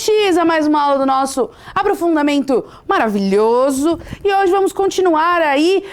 monetiza mais uma aula do nosso aprofundamento maravilhoso. E hoje vamos continuar aí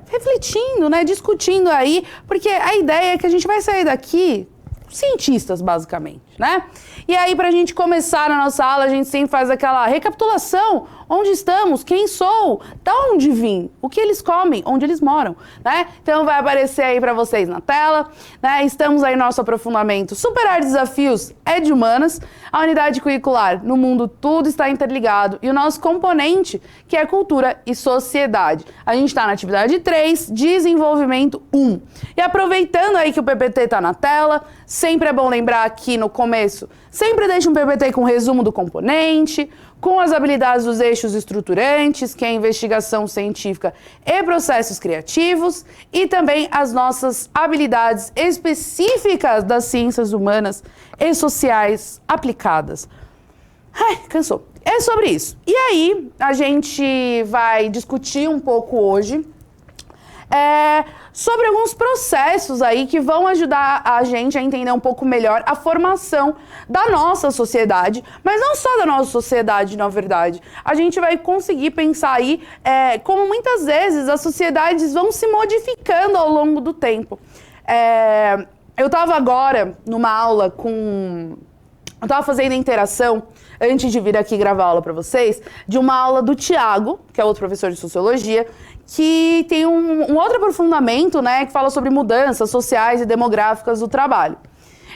refletindo, né, discutindo aí, porque a ideia é que a gente vai sair daqui cientistas, basicamente, né? E aí, pra gente começar a nossa aula, a gente sempre faz aquela recapitulação. Onde estamos? Quem sou? Da onde vim? O que eles comem? Onde eles moram? Né? Então vai aparecer aí pra vocês na tela, né? Estamos aí no nosso aprofundamento Superar Desafios é de Humanas, a unidade curricular No Mundo Tudo Está Interligado e o nosso componente, que é Cultura e Sociedade. A gente está na atividade 3, Desenvolvimento 1. E aproveitando aí que o PPT tá na tela, sempre é bom lembrar aqui no começo, sempre deixa um PPT com resumo do componente, com as habilidades dos eixos estruturantes, que é investigação científica e processos criativos, e também as nossas habilidades específicas das ciências humanas e sociais aplicadas. Ai, cansou. É sobre isso. E aí, a gente vai discutir um pouco hoje sobre alguns processos aí que vão ajudar a gente a entender um pouco melhor a formação da nossa sociedade, mas não só da nossa sociedade, na verdade. A gente vai conseguir pensar aí como muitas vezes as sociedades vão se modificando ao longo do tempo. Eu estava agora numa aula eu estava fazendo interação, antes de vir aqui gravar a aula para vocês, de uma aula do Tiago, que é outro professor de Sociologia, que tem um outro aprofundamento, né, que fala sobre mudanças sociais e demográficas do trabalho.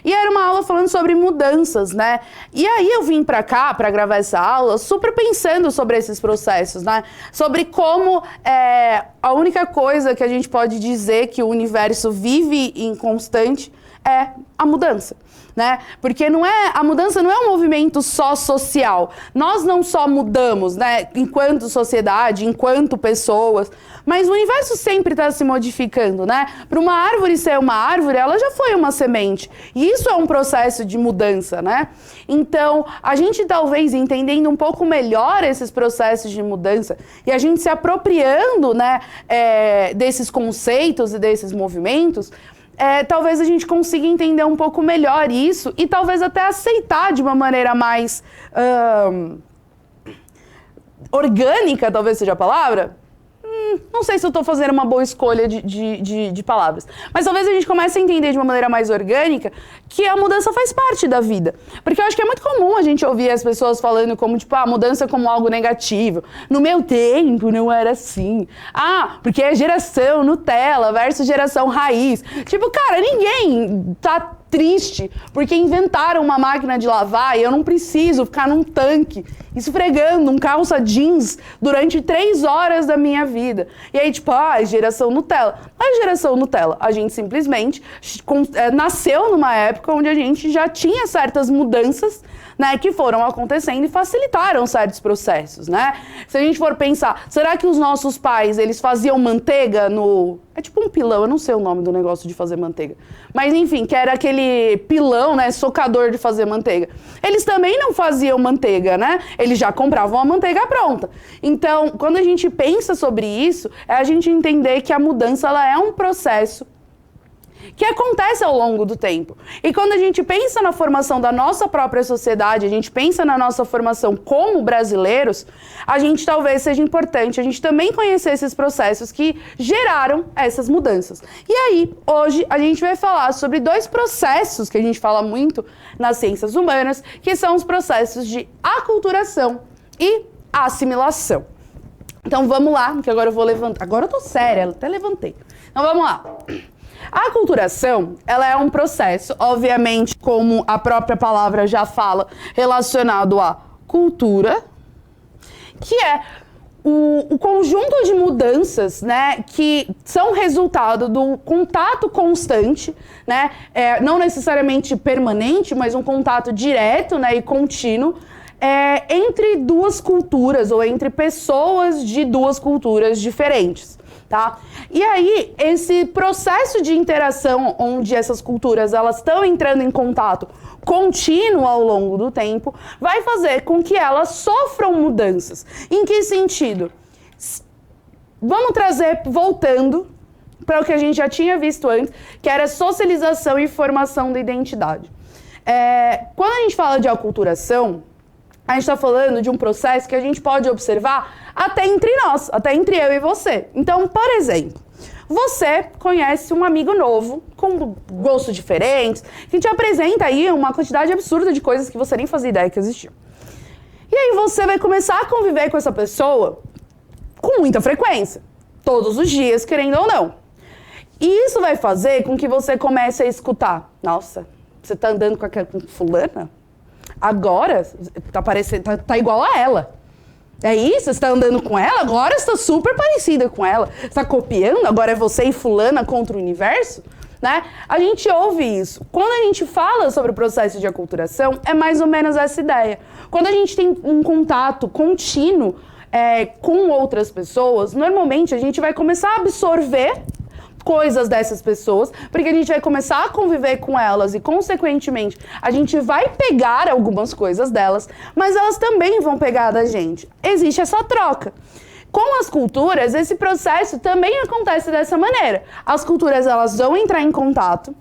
E era uma aula falando sobre mudanças, né? E aí eu vim pra cá, pra gravar essa aula, super pensando sobre esses processos, né? Sobre como a única coisa que a gente pode dizer que o universo vive em constante é a mudança, né? Porque a mudança não é um movimento só social. Nós não só mudamos, né, enquanto sociedade, enquanto pessoas, mas o universo sempre está se modificando, né? Para uma árvore ser uma árvore, ela já foi uma semente. E isso é um processo de mudança, né? Então, a gente talvez entendendo um pouco melhor esses processos de mudança e a gente se apropriando, né, desses conceitos e desses movimentos, talvez a gente consiga entender um pouco melhor isso e talvez até aceitar de uma maneira mais orgânica, talvez seja a palavra. Não sei se eu tô fazendo uma boa escolha de palavras. Mas talvez a gente comece a entender de uma maneira mais orgânica que a mudança faz parte da vida. Porque eu acho que é muito comum a gente ouvir as pessoas falando como, tipo, a mudança como algo negativo. No meu tempo não era assim. Porque é geração Nutella versus geração raiz. Tipo, cara, ninguém tá triste porque inventaram uma máquina de lavar e eu não preciso ficar num tanque esfregando um calça jeans durante 3 horas da minha vida. E aí, tipo, geração Nutella. A geração Nutella, a gente simplesmente nasceu numa época onde a gente já tinha certas mudanças, né, que foram acontecendo e facilitaram certos processos, né? Se a gente for pensar, será que os nossos pais, eles faziam manteiga é tipo um pilão, eu não sei o nome do negócio de fazer manteiga. Mas enfim, que era aquele pilão, né, socador de fazer manteiga. Eles também não faziam manteiga, né? Eles já compravam a manteiga pronta. Então, quando a gente pensa sobre isso, é a gente entender que a mudança, ela é um processo que acontece ao longo do tempo. E quando a gente pensa na formação da nossa própria sociedade, a gente pensa na nossa formação como brasileiros, a gente talvez seja importante a gente também conhecer esses processos que geraram essas mudanças. E aí, hoje, a gente vai falar sobre 2 processos que a gente fala muito nas ciências humanas, que são os processos de aculturação e assimilação. Então vamos lá, que agora eu vou levantar. Agora eu tô séria, até levantei. Então vamos lá. A aculturação, ela é um processo, obviamente, como a própria palavra já fala, relacionado à cultura, que é o conjunto de mudanças, né, que são resultado do contato constante, né, não necessariamente permanente, mas um contato direto, né, e contínuo, entre 2 culturas ou entre pessoas de 2 culturas diferentes. Tá? E aí, esse processo de interação onde essas culturas elas estão entrando em contato contínuo ao longo do tempo, vai fazer com que elas sofram mudanças. Em que sentido? Vamos trazer, voltando para o que a gente já tinha visto antes, que era socialização e formação da identidade. Quando a gente fala de aculturação, A gente está falando de um processo que a gente pode observar até entre nós, até entre eu e você. Então, por exemplo, você conhece um amigo novo, com gostos diferentes, que te apresenta aí uma quantidade absurda de coisas que você nem fazia ideia que existiam. E aí você vai começar a conviver com essa pessoa com muita frequência, todos os dias, querendo ou não. E isso vai fazer com que você comece a escutar: nossa, você tá andando com fulana? Agora tá parecendo, tá igual a ela. É isso? Você está andando com ela? Agora você está super parecida com ela. Você está copiando? Agora é você e fulana contra o universo? Né? A gente ouve isso. Quando a gente fala sobre o processo de aculturação, é mais ou menos essa ideia. Quando a gente tem um contato contínuo com outras pessoas, normalmente a gente vai começar a absorver coisas dessas pessoas, porque a gente vai começar a conviver com elas e, consequentemente, a gente vai pegar algumas coisas delas, mas elas também vão pegar da gente. Existe essa troca. Com as culturas, esse processo também acontece dessa maneira. As culturas, elas vão entrar em contato,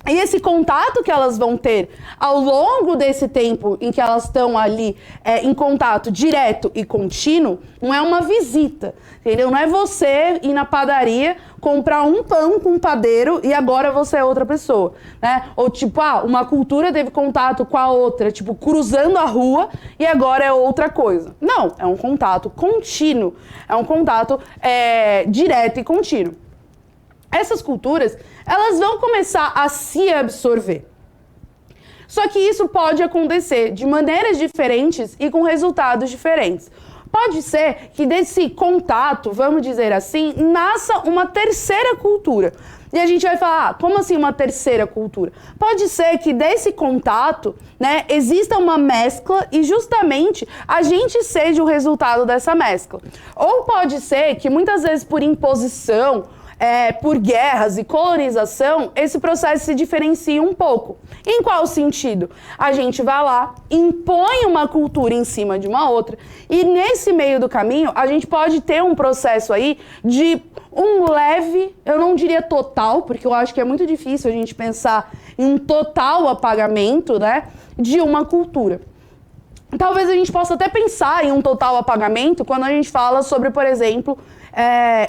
e esse contato que elas vão ter ao longo desse tempo em que elas estão ali em contato direto e contínuo, não é uma visita, entendeu? Não é você ir na padaria, comprar um pão com um padeiro e agora você é outra pessoa, né? Ou tipo, uma cultura teve contato com a outra, tipo, cruzando a rua e agora é outra coisa. Não, é um contato contínuo, é um contato direto e contínuo. Essas culturas, elas vão começar a se absorver. Só que isso pode acontecer de maneiras diferentes e com resultados diferentes. Pode ser que desse contato, vamos dizer assim, nasça uma terceira cultura. E a gente vai falar, como assim uma terceira cultura? Pode ser que desse contato, né, exista uma mescla e justamente a gente seja o resultado dessa mescla. Ou pode ser que muitas vezes por imposição, por guerras e colonização, esse processo se diferencia um pouco. Em qual sentido? A gente vai lá, impõe uma cultura em cima de uma outra, e nesse meio do caminho, a gente pode ter um processo aí de um leve, eu não diria total, porque eu acho que é muito difícil a gente pensar em um total apagamento, né, de uma cultura. Talvez a gente possa até pensar em um total apagamento quando a gente fala sobre, por exemplo,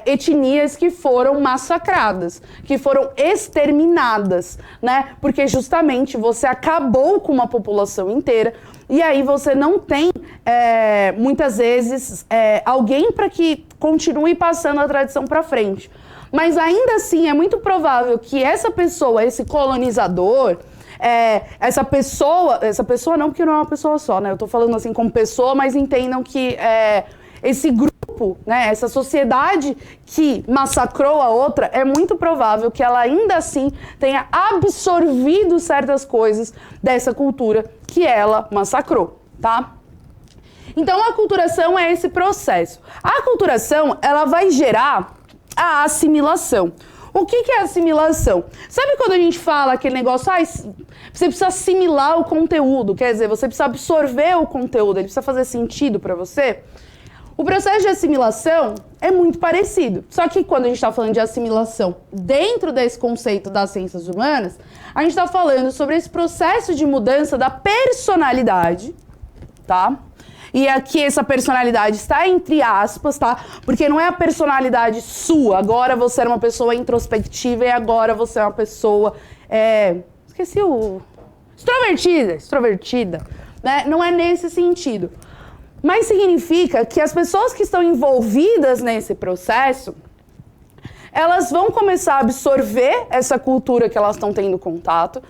etnias que foram massacradas, que foram exterminadas, né? Porque justamente você acabou com uma população inteira e aí você não tem, muitas vezes, alguém para que continue passando a tradição para frente. Mas ainda assim é muito provável que essa pessoa, esse colonizador, essa pessoa não, porque não é uma pessoa só, né? Eu tô falando assim como pessoa, mas entendam que esse grupo, né, essa sociedade que massacrou a outra, é muito provável que ela ainda assim tenha absorvido certas coisas dessa cultura que ela massacrou, tá? Então a aculturação é esse processo. A aculturação, ela vai gerar a assimilação. O que é assimilação? Sabe quando a gente fala aquele negócio, você precisa assimilar o conteúdo, quer dizer, você precisa absorver o conteúdo, ele precisa fazer sentido para você? O processo de assimilação é muito parecido, só que quando a gente está falando de assimilação dentro desse conceito das ciências humanas, a gente está falando sobre esse processo de mudança da personalidade, tá? E aqui essa personalidade está entre aspas, tá? Porque não é a personalidade sua. Agora você era uma pessoa introspectiva e agora você é uma pessoa... esqueci o... Extrovertida, né? Não é nesse sentido. Mas significa que as pessoas que estão envolvidas nesse processo, elas vão começar a absorver essa cultura que elas estão tendo contato.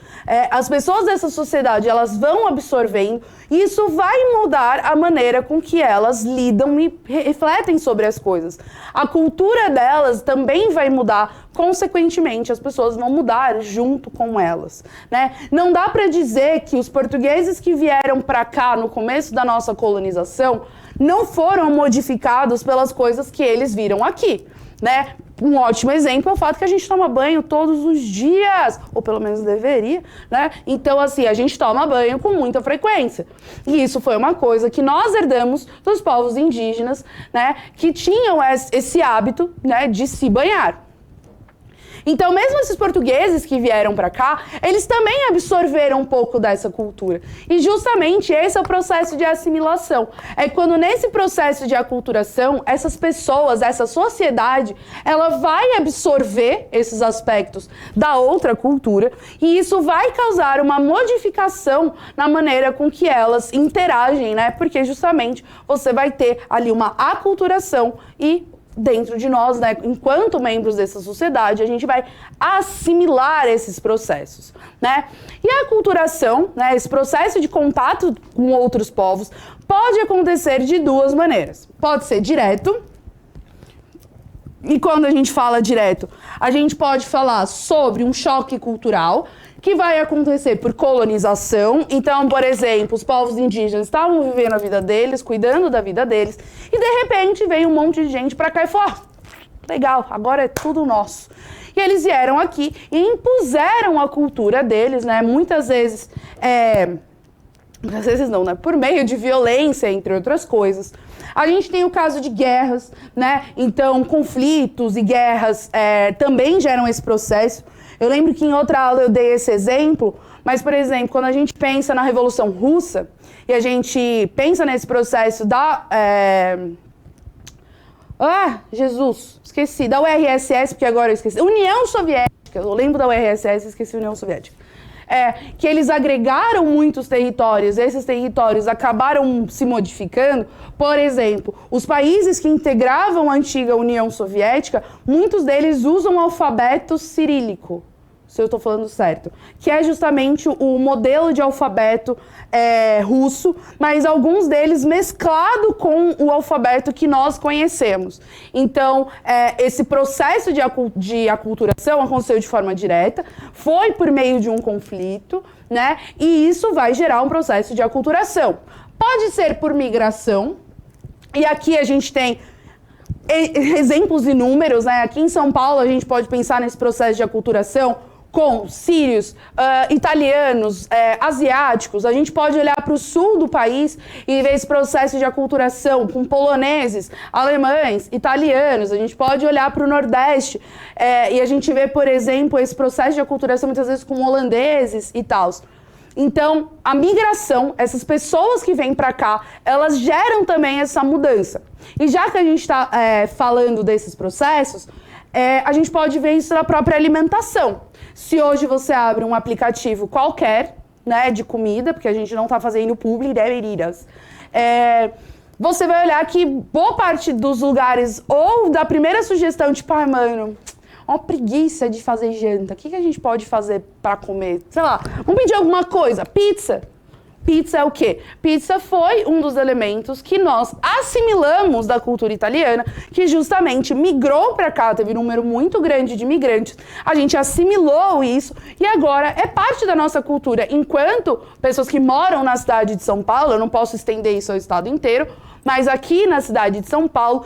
As pessoas dessa sociedade, elas vão absorvendo, e isso vai mudar a maneira com que elas lidam e refletem sobre as coisas. A cultura delas também vai mudar, consequentemente, as pessoas vão mudar junto com elas, né? Não dá para dizer que os portugueses que vieram para cá no começo da nossa colonização não foram modificados pelas coisas que eles viram aqui, né? Um ótimo exemplo é o fato que a gente toma banho todos os dias, ou pelo menos deveria, né? Então, assim, a gente toma banho com muita frequência. E isso foi uma coisa que nós herdamos dos povos indígenas, né? Que tinham esse hábito, né, de se banhar. Então, mesmo esses portugueses que vieram para cá, eles também absorveram um pouco dessa cultura. E justamente esse é o processo de assimilação. É quando nesse processo de aculturação, essas pessoas, essa sociedade, ela vai absorver esses aspectos da outra cultura e isso vai causar uma modificação na maneira com que elas interagem, né? Porque justamente você vai ter ali uma aculturação e dentro de nós, né, enquanto membros dessa sociedade, a gente vai assimilar esses processos, né? E a aculturação, né, esse processo de contato com outros povos, pode acontecer de duas maneiras. Pode ser direto, e quando a gente fala direto, a gente pode falar sobre um choque cultural, que vai acontecer por colonização. Então, por exemplo, os povos indígenas estavam vivendo a vida deles, cuidando da vida deles, e de repente veio um monte de gente para cá e falou: legal, agora é tudo nosso. E eles vieram aqui e impuseram a cultura deles, né? Muitas vezes não, né? Por meio de violência, entre outras coisas. A gente tem o caso de guerras, né? Então, conflitos e guerras também geram esse processo. Eu lembro que em outra aula eu dei esse exemplo, mas, por exemplo, quando a gente pensa na Revolução Russa e a gente pensa nesse processo da... esqueci. Da URSS, porque agora eu esqueci. União Soviética. Eu lembro da URSS e esqueci a União Soviética. Que eles agregaram muitos territórios, esses territórios acabaram se modificando. Por exemplo, os países que integravam a antiga União Soviética, muitos deles usam o alfabeto cirílico, se eu estou falando certo, que é justamente o modelo de alfabeto russo, mas alguns deles mesclado com o alfabeto que nós conhecemos. Então, esse processo de aculturação aconteceu de forma direta, foi por meio de um conflito, né? E isso vai gerar um processo de aculturação. Pode ser por migração, e aqui a gente tem exemplos inúmeros, né? Aqui em São Paulo a gente pode pensar nesse processo de aculturação com sírios, italianos, asiáticos. A gente pode olhar para o sul do país e ver esse processo de aculturação com poloneses, alemães, italianos. A gente pode olhar para o Nordeste e a gente vê, por exemplo, esse processo de aculturação muitas vezes com holandeses e tal. Então, a migração, essas pessoas que vêm para cá, elas geram também essa mudança. E já que a gente está falando desses processos, a gente pode ver isso na própria alimentação. Se hoje você abre um aplicativo qualquer, né, de comida, porque a gente não está fazendo publi, deveridas, você vai olhar que boa parte dos lugares, ou da primeira sugestão, tipo, mano, uma preguiça de fazer janta, o que a gente pode fazer para comer? Sei lá, vamos pedir alguma coisa, pizza. Pizza é o quê? Pizza foi um dos elementos que nós assimilamos da cultura italiana, que justamente migrou para cá, teve um número muito grande de imigrantes. A gente assimilou isso e agora é parte da nossa cultura. Enquanto pessoas que moram na cidade de São Paulo, eu não posso estender isso ao estado inteiro, mas aqui na cidade de São Paulo,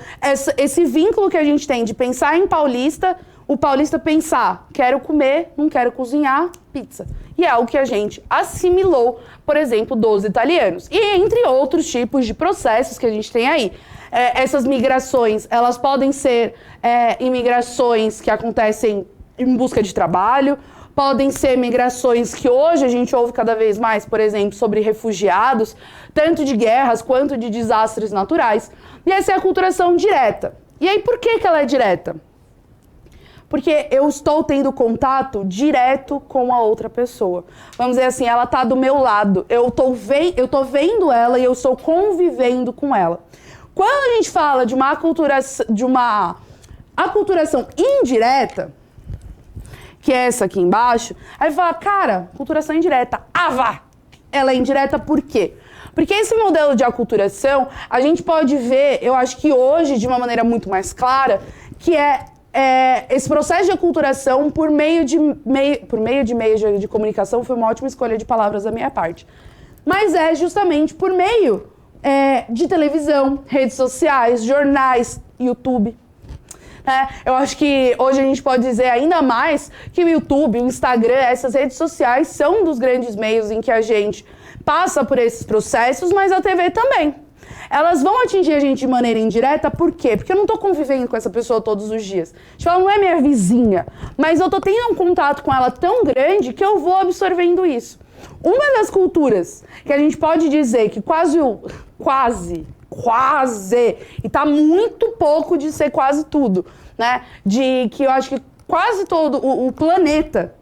esse vínculo que a gente tem de pensar em paulista, o paulista pensar, quero comer, não quero cozinhar, pizza. E é algo que a gente assimilou, por exemplo, dos italianos. E entre outros tipos de processos que a gente tem aí. Essas migrações, elas podem ser imigrações que acontecem em busca de trabalho, podem ser migrações que hoje a gente ouve cada vez mais, por exemplo, sobre refugiados, tanto de guerras quanto de desastres naturais. E essa é a aculturação direta. E aí, por que ela é direta? Porque eu estou tendo contato direto com a outra pessoa. Vamos dizer assim, ela está do meu lado. Eu tô vendo ela e eu estou convivendo com ela. Quando a gente fala de uma aculturação indireta, que é essa aqui embaixo, aí fala, cara, aculturação indireta. Vá! Ela é indireta por quê? Porque esse modelo de aculturação, a gente pode ver, eu acho que hoje, de uma maneira muito mais clara, que esse processo de aculturação por meio de meios de comunicação foi uma ótima escolha de palavras da minha parte. Mas é justamente por meio de televisão, redes sociais, jornais, YouTube. Eu acho que hoje a gente pode dizer ainda mais que o YouTube, o Instagram, essas redes sociais são um dos grandes meios em que a gente passa por esses processos, mas a TV também. elas vão atingir a gente de maneira indireta, por quê? Porque eu não tô convivendo com essa pessoa todos os dias. Tipo, ela não é minha vizinha, mas eu tô tendo um contato com ela tão grande que eu vou absorvendo isso. Uma das culturas que a gente pode dizer que quase, e tá muito pouco de ser quase tudo, né? De que eu acho que quase todo o planeta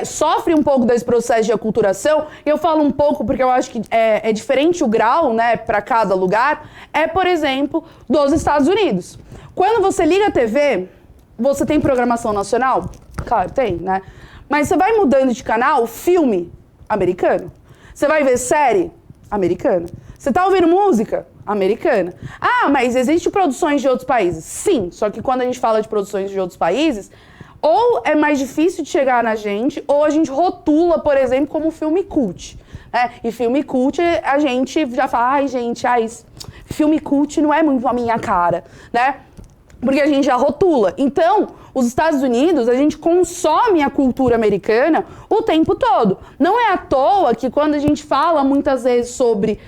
sofre um pouco desse processo de aculturação. Eu falo um pouco porque eu acho que é diferente o grau, né, para cada lugar. Por exemplo, dos Estados Unidos. Quando você liga a TV, você tem programação nacional? Claro, tem, né? Mas você vai mudando de canal, filme americano. Você vai ver série americana. Você tá ouvindo música americana. Ah, mas existem produções de outros países? Sim, só que quando a gente fala de produções de outros países, ou é mais difícil de chegar na gente, ou a gente rotula, por exemplo, como filme cult. E filme cult, a gente já fala, filme cult não é muito a minha cara, né? Porque a gente já rotula. Então, os Estados Unidos, a gente consome a cultura americana o tempo todo. Não é à toa que quando a gente fala muitas vezes sobre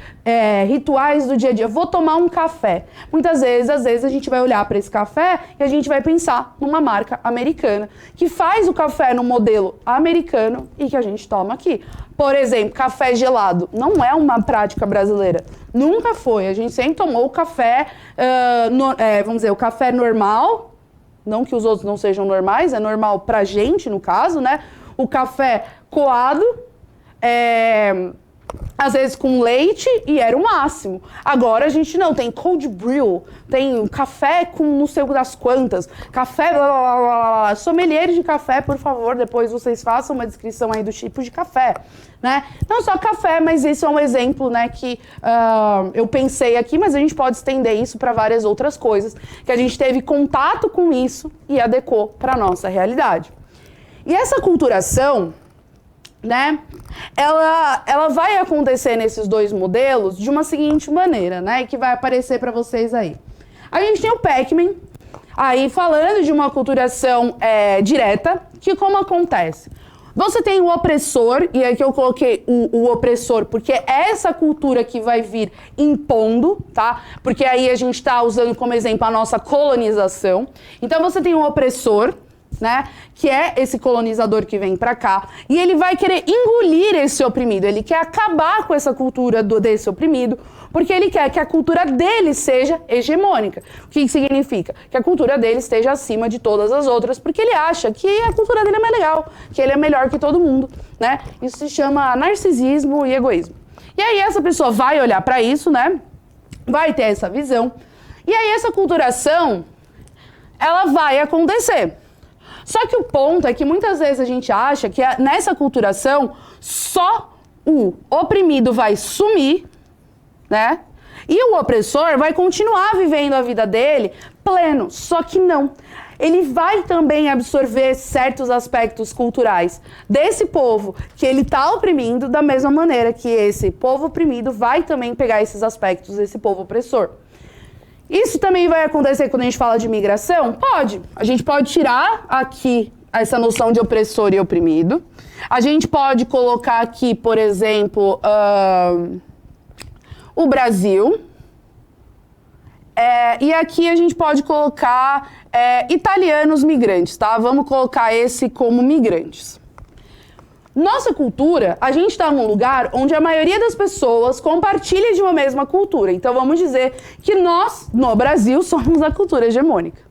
rituais do dia a dia, vou tomar um café. Muitas vezes, às vezes, a gente vai olhar para esse café e a gente vai pensar numa marca americana, que faz o café no modelo americano e que a gente toma aqui. Por exemplo, café gelado. Não é uma prática brasileira. Nunca foi. A gente sempre tomou o café, vamos dizer, o café normal. Não que os outros não sejam normais, é normal pra gente, no caso, né? O café coado, às vezes com leite, e era o máximo. Agora a gente não, tem cold brew, tem café com não sei das quantas, café, blá, blá, blá, blá. Sommelier de café, por favor, depois vocês façam uma descrição aí do tipo de café, né? Não só café, mas isso é um exemplo, né, que eu pensei aqui, mas a gente pode estender isso para várias outras coisas, que a gente teve contato com isso e adequou para nossa realidade. E essa aculturação, né, ela vai acontecer nesses dois modelos de uma seguinte maneira, né, e que vai aparecer para vocês aí. A gente tem o Pac-Man, aí falando de uma aculturação direta, que como acontece? Você tem o opressor, e aqui eu coloquei o opressor, porque é essa cultura que vai vir impondo, tá? Porque aí a gente tá usando como exemplo a nossa colonização. Então você tem o opressor, né, que é esse colonizador que vem pra cá, e ele vai querer engolir esse oprimido, ele quer acabar com essa cultura desse oprimido, porque ele quer que a cultura dele seja hegemônica. O que significa? Que a cultura dele esteja acima de todas as outras, porque ele acha que a cultura dele é mais legal, que ele é melhor que todo mundo, né? Isso se chama narcisismo e egoísmo. E aí essa pessoa vai olhar pra isso, né, vai ter essa visão, e aí essa culturação, ela vai acontecer. Só que o ponto é que muitas vezes a gente acha que nessa aculturação só o oprimido vai sumir, né? E o opressor vai continuar vivendo a vida dele pleno. Só que não. Ele vai também absorver certos aspectos culturais desse povo que ele está oprimindo, da mesma maneira que esse povo oprimido vai também pegar esses aspectos desse povo opressor. Isso também vai acontecer quando a gente fala de migração? Pode. A gente pode tirar aqui essa noção de opressor e oprimido. A gente pode colocar aqui, por exemplo, o Brasil. E aqui a gente pode colocar italianos migrantes, tá? Vamos colocar esse como migrantes. Nossa cultura, a gente está num lugar onde a maioria das pessoas compartilha de uma mesma cultura. Então vamos dizer que nós, no Brasil, somos a cultura hegemônica.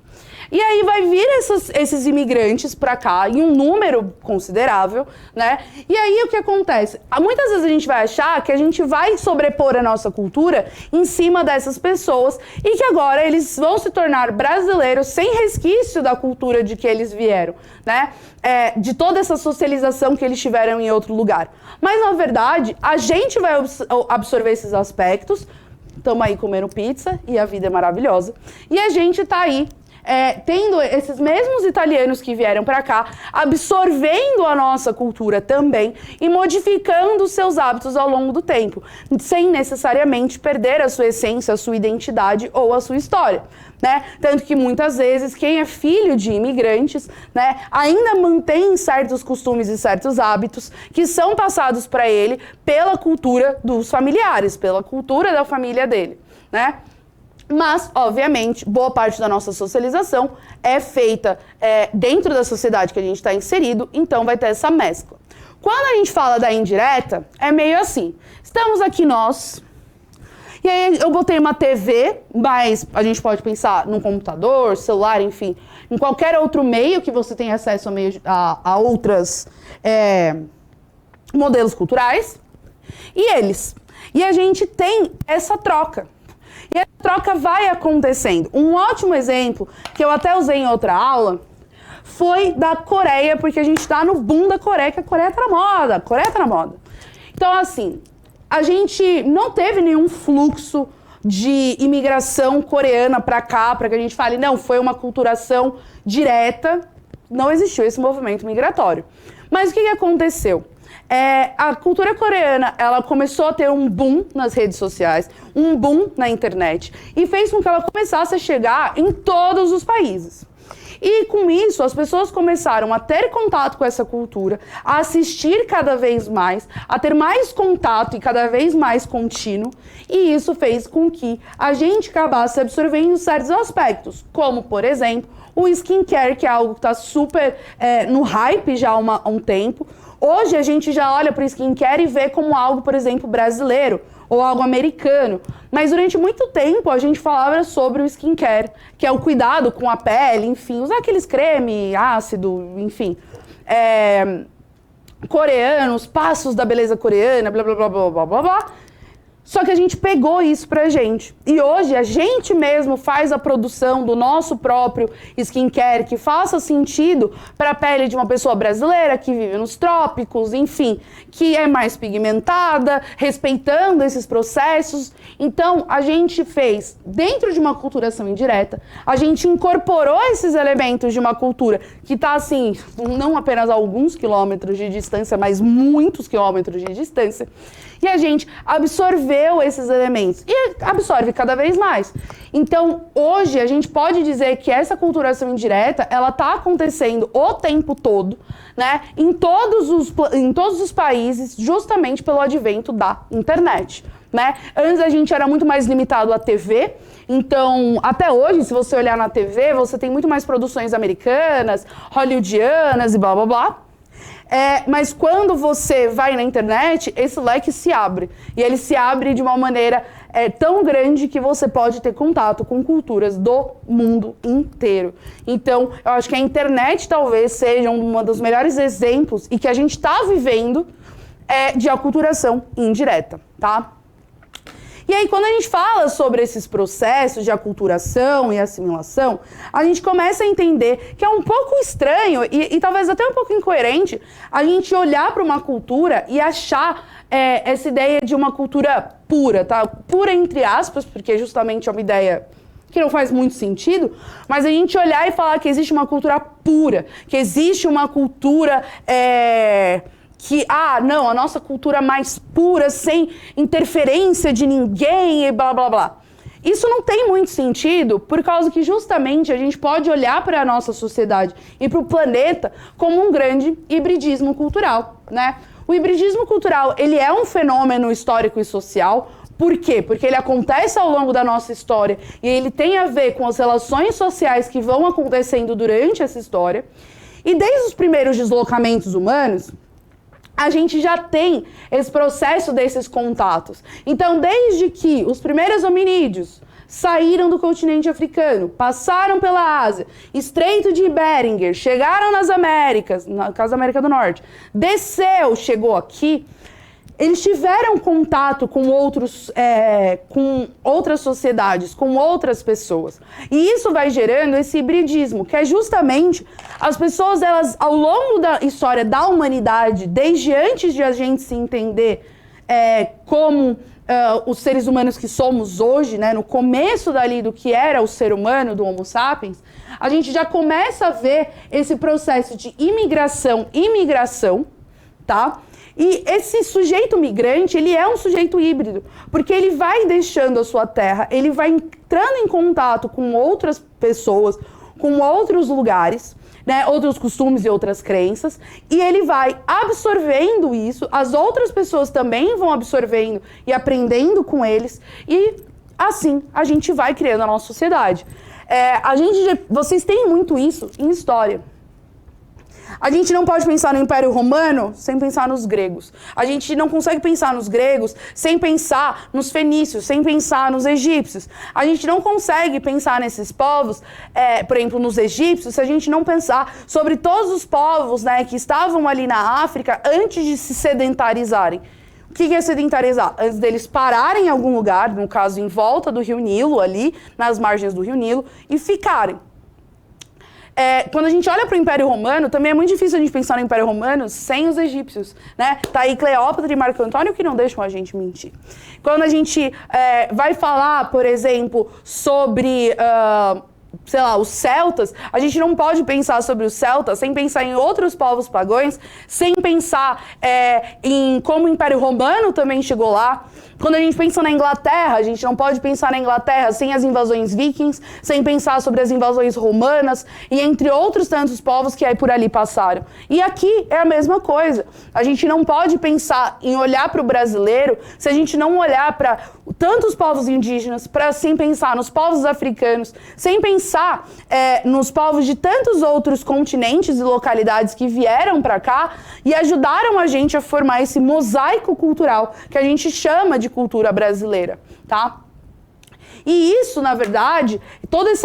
E aí vai vir esses imigrantes para cá em um número considerável, né? E aí o que acontece? Muitas vezes a gente vai achar que a gente vai sobrepor a nossa cultura em cima dessas pessoas e que agora eles vão se tornar brasileiros sem resquício da cultura de que eles vieram, né? De toda essa socialização que eles tiveram em outro lugar. Mas, na verdade, a gente vai absorver esses aspectos, estamos aí comendo pizza e a vida é maravilhosa, e a gente tá aí tendo esses mesmos italianos que vieram para cá, absorvendo a nossa cultura também e modificando seus hábitos ao longo do tempo, sem necessariamente perder a sua essência, a sua identidade ou a sua história. Né? Tanto que muitas vezes quem é filho de imigrantes, né, ainda mantém certos costumes e certos hábitos que são passados para ele pela cultura dos familiares, pela cultura da família dele, né? Mas, obviamente, boa parte da nossa socialização é feita dentro da sociedade que a gente está inserido, então vai ter essa mescla. Quando a gente fala da indireta, é meio assim, estamos aqui nós. E aí eu botei uma TV, mas a gente pode pensar num computador, celular, enfim, em qualquer outro meio que você tenha acesso a outros modelos culturais. E eles. E a gente tem essa troca. E a troca vai acontecendo. Um ótimo exemplo, que eu até usei em outra aula, foi da Coreia, porque a gente está no boom da Coreia, que a Coreia tá na moda. A Coreia tá na moda. Então, assim, a gente não teve nenhum fluxo de imigração coreana para cá, para que a gente fale, não, foi uma aculturação direta, não existiu esse movimento migratório. Mas o que aconteceu? A cultura coreana, ela começou a ter um boom nas redes sociais, um boom na internet, e fez com que ela começasse a chegar em todos os países. E com isso, as pessoas começaram a ter contato com essa cultura, a assistir cada vez mais, a ter mais contato e cada vez mais contínuo. E isso fez com que a gente acabasse absorvendo certos aspectos, como, por exemplo, o skincare, que é algo que está super no hype já há um tempo. Hoje a gente já olha para o skincare e vê como algo, por exemplo, brasileiro ou algo americano. Mas durante muito tempo a gente falava sobre o skincare, que é o cuidado com a pele, enfim, usar aqueles creme, ácido, enfim. Coreanos, passos da beleza coreana, blá, blá, blá, blá, blá, blá, blá. Só que a gente pegou isso pra gente. E hoje a gente mesmo faz a produção do nosso próprio skincare que faça sentido para a pele de uma pessoa brasileira que vive nos trópicos, enfim, que é mais pigmentada, respeitando esses processos. Então, a gente fez, dentro de uma aculturação indireta, a gente incorporou esses elementos de uma cultura que está, assim, não apenas a alguns quilômetros de distância, mas muitos quilômetros de distância. E a gente absorveu esses elementos e absorve cada vez mais. Então, hoje, a gente pode dizer que essa aculturação indireta, ela está acontecendo o tempo todo, né, em todos os países, justamente pelo advento da internet. Né? Antes a gente era muito mais limitado à TV, então até hoje, se você olhar na TV, você tem muito mais produções americanas, hollywoodianas e blá blá blá. Mas quando você vai na internet, esse leque se abre. E ele se abre de uma maneira tão grande que você pode ter contato com culturas do mundo inteiro. Então, eu acho que a internet talvez seja um dos melhores exemplos e que a gente está vivendo de aculturação indireta, tá? E aí, quando a gente fala sobre esses processos de aculturação e assimilação, a gente começa a entender que é um pouco estranho e talvez até um pouco incoerente a gente olhar para uma cultura e achar essa ideia de uma cultura pura, tá? Pura entre aspas, porque justamente é uma ideia que não faz muito sentido, mas a gente olhar e falar que existe uma cultura pura, que existe uma cultura não, a nossa cultura mais pura, sem interferência de ninguém e blá, blá, blá. Isso não tem muito sentido, por causa que justamente a gente pode olhar para a nossa sociedade e para o planeta como um grande hibridismo cultural, né? O hibridismo cultural, ele é um fenômeno histórico e social. Por quê? Porque ele acontece ao longo da nossa história e ele tem a ver com as relações sociais que vão acontecendo durante essa história. E desde os primeiros deslocamentos humanos, a gente já tem esse processo desses contatos. Então, desde que os primeiros hominídeos saíram do continente africano, passaram pela Ásia, Estreito de Bering, chegaram nas Américas, no caso da América do Norte, desceu, chegou aqui, eles tiveram contato com com outras sociedades, com outras pessoas. E isso vai gerando esse hibridismo, que é justamente as pessoas, elas, ao longo da história da humanidade, desde antes de a gente se entender como os seres humanos que somos hoje, né, no começo dali do que era o ser humano, do Homo sapiens, a gente já começa a ver esse processo de imigração, tá? E esse sujeito migrante, ele é um sujeito híbrido, porque ele vai deixando a sua terra, ele vai entrando em contato com outras pessoas, com outros lugares, né, outros costumes e outras crenças, e ele vai absorvendo isso, as outras pessoas também vão absorvendo e aprendendo com eles, e assim a gente vai criando a nossa sociedade. Vocês têm muito isso em história. A gente não pode pensar no Império Romano sem pensar nos gregos. A gente não consegue pensar nos gregos sem pensar nos fenícios, sem pensar nos egípcios. A gente não consegue pensar nesses povos, por exemplo, nos egípcios, se a gente não pensar sobre todos os povos, né, que estavam ali na África antes de se sedentarizarem. O que é sedentarizar? Antes deles pararem em algum lugar, no caso em volta do Rio Nilo, ali nas margens do Rio Nilo, e ficarem. Quando a gente olha para o Império Romano, também é muito difícil a gente pensar no Império Romano sem os egípcios, né? Tá aí Cleópatra e Marco Antônio que não deixam a gente mentir. Quando a gente vai falar, por exemplo, sobre... sei lá, os celtas, a gente não pode pensar sobre os celtas sem pensar em outros povos pagãos, sem pensar em como o Império Romano também chegou lá. Quando a gente pensa na Inglaterra, a gente não pode pensar na Inglaterra sem as invasões vikings, sem pensar sobre as invasões romanas e entre outros tantos povos que aí por ali passaram. E aqui é a mesma coisa. A gente não pode pensar em olhar para o brasileiro se a gente não olhar para tantos povos indígenas, sem pensar nos povos africanos, sem pensar nos povos de tantos outros continentes e localidades que vieram para cá e ajudaram a gente a formar esse mosaico cultural que a gente chama de cultura brasileira, tá? E isso, na verdade, todos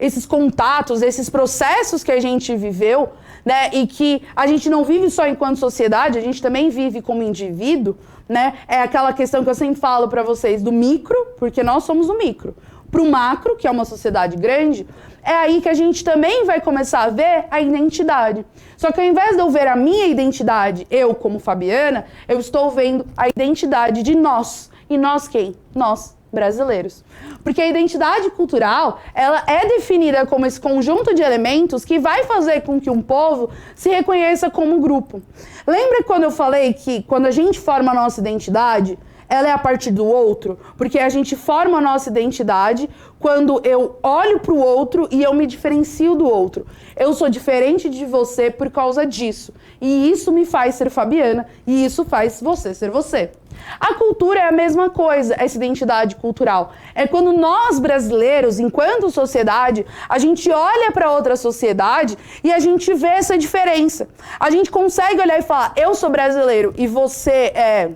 esses contatos, esses processos que a gente viveu, né, e que a gente não vive só enquanto sociedade, a gente também vive como indivíduo, né? É aquela questão que eu sempre falo para vocês do micro, porque nós somos o micro, para o macro, que é uma sociedade grande, é aí que a gente também vai começar a ver a identidade. Só que ao invés de eu ver a minha identidade, eu como Fabiana, eu estou vendo a identidade de nós. E nós quem? Nós, brasileiros. Porque a identidade cultural, ela é definida como esse conjunto de elementos que vai fazer com que um povo se reconheça como grupo. Lembra quando eu falei que quando a gente forma a nossa identidade, ela é a partir do outro? Porque a gente forma a nossa identidade quando eu olho para o outro e eu me diferencio do outro. Eu sou diferente de você por causa disso. E isso me faz ser Fabiana, e isso faz você ser você. A cultura é a mesma coisa, essa identidade cultural. É quando nós, brasileiros, enquanto sociedade, a gente olha para outra sociedade e a gente vê essa diferença. A gente consegue olhar e falar, eu sou brasileiro e você é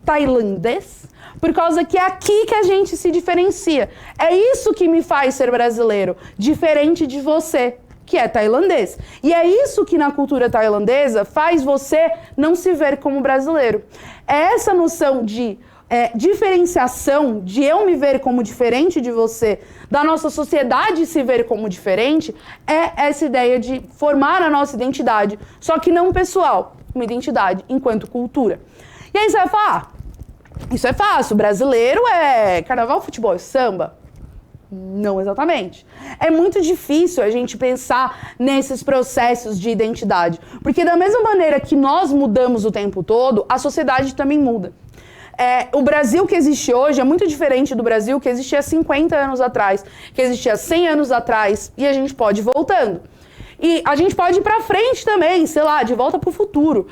tailandês, por causa que é aqui que a gente se diferencia. É isso que me faz ser brasileiro, diferente de você, que é tailandês. E é isso que na cultura tailandesa faz você não se ver como brasileiro. É essa noção de diferenciação, de eu me ver como diferente de você, da nossa sociedade se ver como diferente, é essa ideia de formar a nossa identidade, só que não pessoal, uma identidade enquanto cultura. E aí você vai falar, isso é fácil, brasileiro é carnaval, futebol e samba. Não exatamente. É muito difícil a gente pensar nesses processos de identidade, porque da mesma maneira que nós mudamos o tempo todo, a sociedade também muda. O Brasil que existe hoje é muito diferente do Brasil que existia 50 anos atrás, que existia 100 anos atrás, e a gente pode ir voltando. E a gente pode ir pra frente também, sei lá, de volta pro futuro.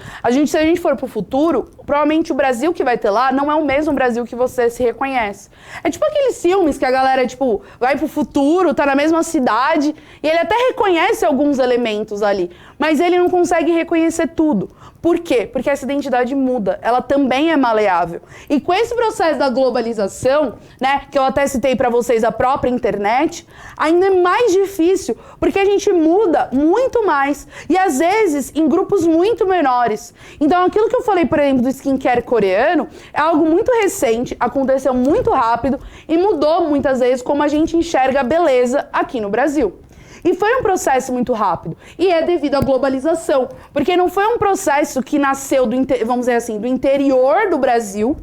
Se a gente for pro futuro, provavelmente o Brasil que vai ter lá não é o mesmo Brasil que você se reconhece. É tipo aqueles filmes que a galera, tipo, vai pro futuro, tá na mesma cidade, e ele até reconhece alguns elementos ali, mas ele não consegue reconhecer tudo. Por quê? Porque essa identidade muda, ela também é maleável. E com esse processo da globalização, né, que eu até citei para vocês a própria internet, ainda é mais difícil, porque a gente muda muito mais e às vezes em grupos muito menores. Então aquilo que eu falei, por exemplo, do skincare coreano, é algo muito recente, aconteceu muito rápido e mudou muitas vezes como a gente enxerga a beleza aqui no Brasil. E foi um processo muito rápido. E é devido à globalização. Porque não foi um processo que nasceu, vamos dizer assim, do interior do Brasil,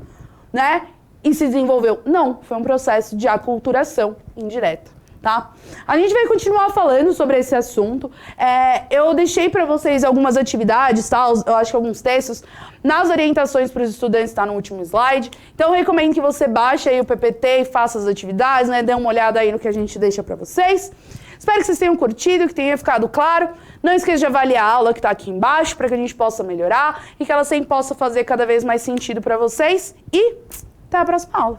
né? E se desenvolveu. Não, foi um processo de aculturação indireta. Tá? A gente vai continuar falando sobre esse assunto. Eu deixei para vocês algumas atividades, tá? Eu acho que alguns textos nas orientações para os estudantes, tá no último slide. Então eu recomendo que você baixe aí o PPT e faça as atividades, né? Dê uma olhada aí no que a gente deixa para vocês. Espero que vocês tenham curtido, que tenha ficado claro. Não esqueça de avaliar a aula que está aqui embaixo para que a gente possa melhorar e que ela sempre possa fazer cada vez mais sentido para vocês. E até a próxima aula.